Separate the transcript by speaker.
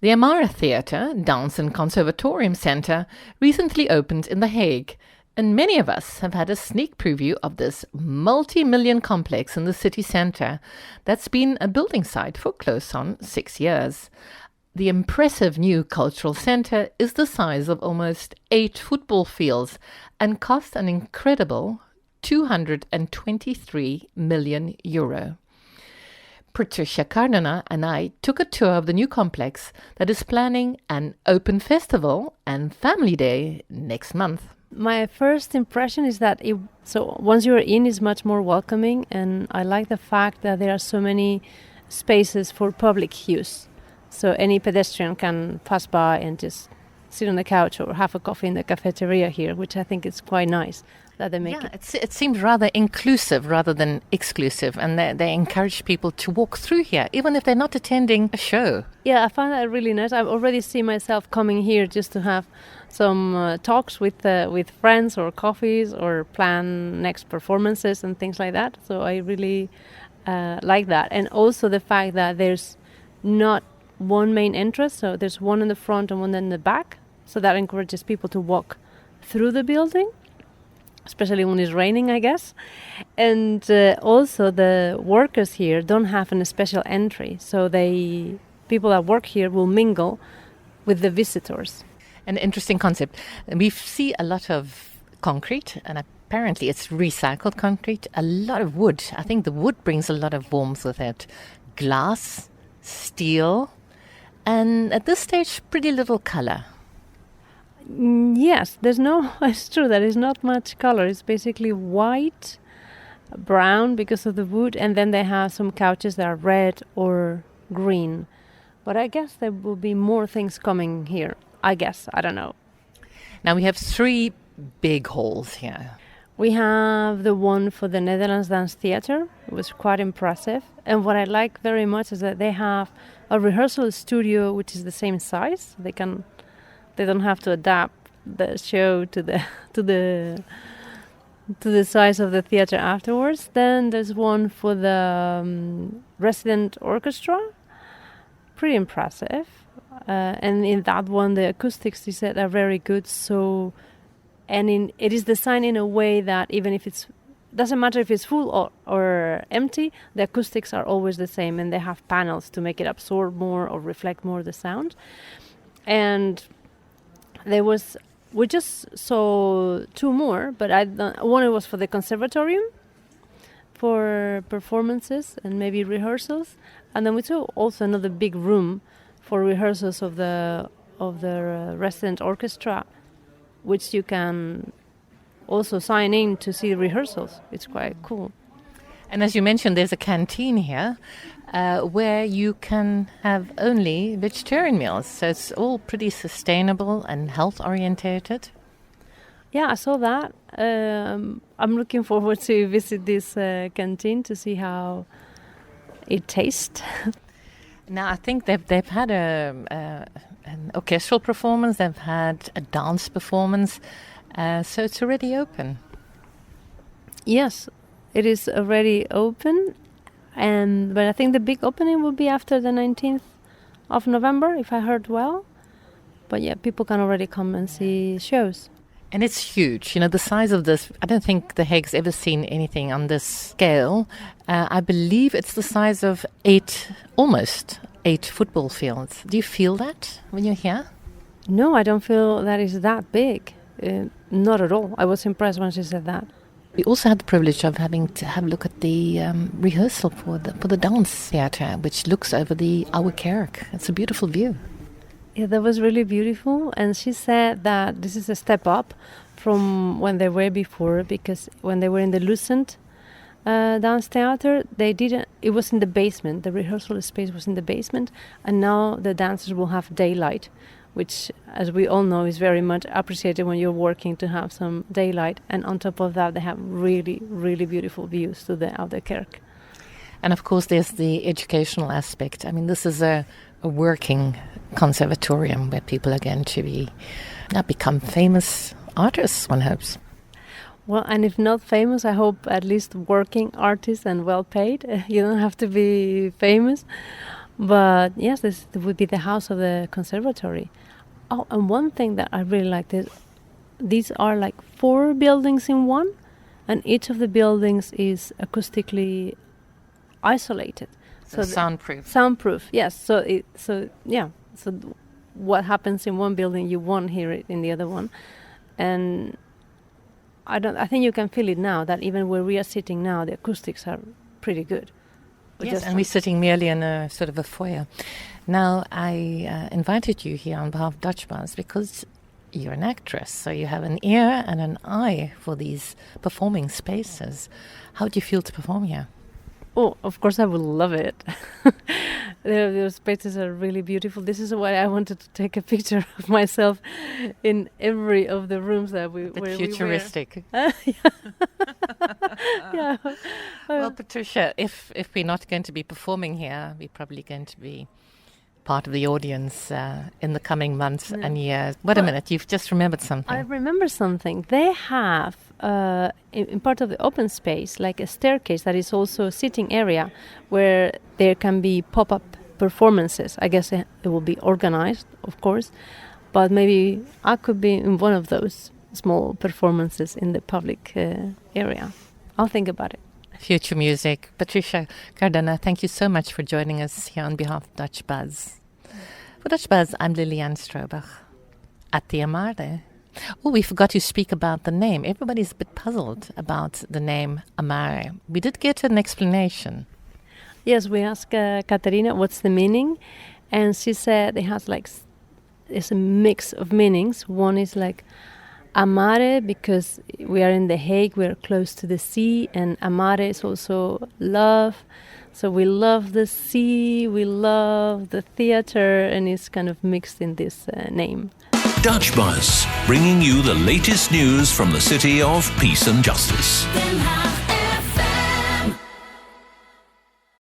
Speaker 1: The Amare Theatre, Dance and Conservatorium Centre, recently opened in The Hague, and many of us have had a sneak preview of this multi-million complex in the city centre that's been a building site for close on 6 years. The impressive new cultural centre is the size of almost 8 football fields and cost an incredible €223 million. Patricia Cardona and I took a tour of the new complex that is planning an open festival and family day next month.
Speaker 2: My first impression is that once you're in, it's much more welcoming, and I like the fact that there are so many spaces for public use. So any pedestrian can pass by and just sit on the couch or have a coffee in the cafeteria here, which I think is quite nice that they make it.
Speaker 1: It seems rather inclusive rather than exclusive, and they encourage people to walk through here, even if they're not attending a show.
Speaker 2: Yeah, I find that really nice. I already see myself coming here just to have some talks with friends or coffees or plan next performances and things like that. So I really like that. And also the fact that there's not one main entrance, so there's one in the front and one in the back. So that encourages people to walk through the building, especially when it's raining, I guess. And also the workers here don't have a special entry, so people that work here will mingle with the visitors.
Speaker 1: An interesting concept. We see a lot of concrete, and apparently it's recycled concrete, a lot of wood. I think the wood brings a lot of warmth with it. Glass, steel, and at this stage, pretty little color.
Speaker 2: Yes, it's true, there is not much color. It's basically white, brown because of the wood, and then they have some couches that are red or green. But I guess there will be more things coming here. I don't know.
Speaker 1: Now we have 3 big halls here.
Speaker 2: We have the one for the Netherlands Dance Theatre. It was quite impressive. And what I like very much is that they have a rehearsal studio which is the same size. They don't have to adapt the show to the size of the theatre afterwards. Then there's one for the resident orchestra. Pretty impressive. And in that one, the acoustics, they said, are very good. It is designed in a way that even if doesn't matter if it's full or empty, the acoustics are always the same, and they have panels to make it absorb more or reflect more the sound. And we just saw 2 more, but one was for the conservatorium for performances and maybe rehearsals, and then we saw also another big room for rehearsals of the resident orchestra, which you can also sign in to see rehearsals. It's quite cool.
Speaker 1: And as you mentioned, there's a canteen here where you can have only vegetarian meals. So it's all pretty sustainable and health orientated.
Speaker 2: Yeah, I saw that. I'm looking forward to visit this canteen to see how it tastes.
Speaker 1: Now, I think they've had an orchestral performance, they've had a dance performance, so it's already open.
Speaker 2: Yes, it is already open, but I think the big opening will be after the 19th of November, if I heard well. But yeah, people can already come and see shows.
Speaker 1: And it's huge. The size of this, I don't think The Hague's ever seen anything on this scale. I believe it's the size of almost 8 football fields. Do you feel that when you're here?
Speaker 2: No, I don't feel that it's that big. Not at all. I was impressed when she said that.
Speaker 1: We also had the privilege of having to have a look at the rehearsal for the dance theatre, which looks over the Oude Kerk. It's a beautiful view.
Speaker 2: Yeah, that was really beautiful. And she said that this is a step up from when they were before, because when they were in the Lucent dance theater, it was in the basement. The rehearsal space was in the basement. And now the dancers will have daylight, which, as we all know, is very much appreciated when you're working to have some daylight. And on top of that, they have really, really beautiful views to the Oude Kerk.
Speaker 1: And of course, there's the educational aspect. I mean, this is a working conservatorium where people are going to become famous artists, one hopes.
Speaker 2: Well, and if not famous, I hope at least working artists and well paid. You don't have to be famous. But yes, this would be the house of the conservatory. Oh, and one thing that I really liked is these are like 4 buildings in one, and each of the buildings is acoustically isolated.
Speaker 1: So soundproof.
Speaker 2: Soundproof, yes. So what happens in one building, you won't hear it in the other one. And I think you can feel it now that even where we are sitting now, the acoustics are pretty good.
Speaker 1: Yes, and we're sitting merely in a sort of a foyer. Now, I invited you here on behalf of DutchBuzz because you're an actress, so you have an ear and an eye for these performing spaces. How do you feel to perform here?
Speaker 2: Oh, of course I would love it. The spaces are really beautiful. This is why I wanted to take a picture of myself in every of the rooms that we were.
Speaker 1: Futuristic.
Speaker 2: Yeah.
Speaker 1: Well, Patricia, if we're not going to be performing here, we're probably going to be part of the audience in the coming months and years. Wait a minute, you've just remembered something.
Speaker 2: I remember something. They have, in part of the open space, like a staircase that is also a sitting area where there can be pop-up performances. I guess it will be organized, of course, but maybe I could be in one of those small performances in the public area. I'll think about it.
Speaker 1: Future music. Patricia Cardona, thank you so much for joining us here on behalf of DutchBuzz. For DutchBuzz, I'm Anne Stroobach at the Amare. Oh, we forgot to speak about the name. Everybody's a bit puzzled about the name Amare. We did get an explanation.
Speaker 2: Yes, we asked Katerina what's the meaning, and she said it's a mix of meanings. One is like Amare, because we are in The Hague, we are close to the sea, and Amare is also love. So we love the sea, we love the theater, and it's kind of mixed in this name.
Speaker 3: DutchBuzz, bringing you the latest news from the city of peace and justice.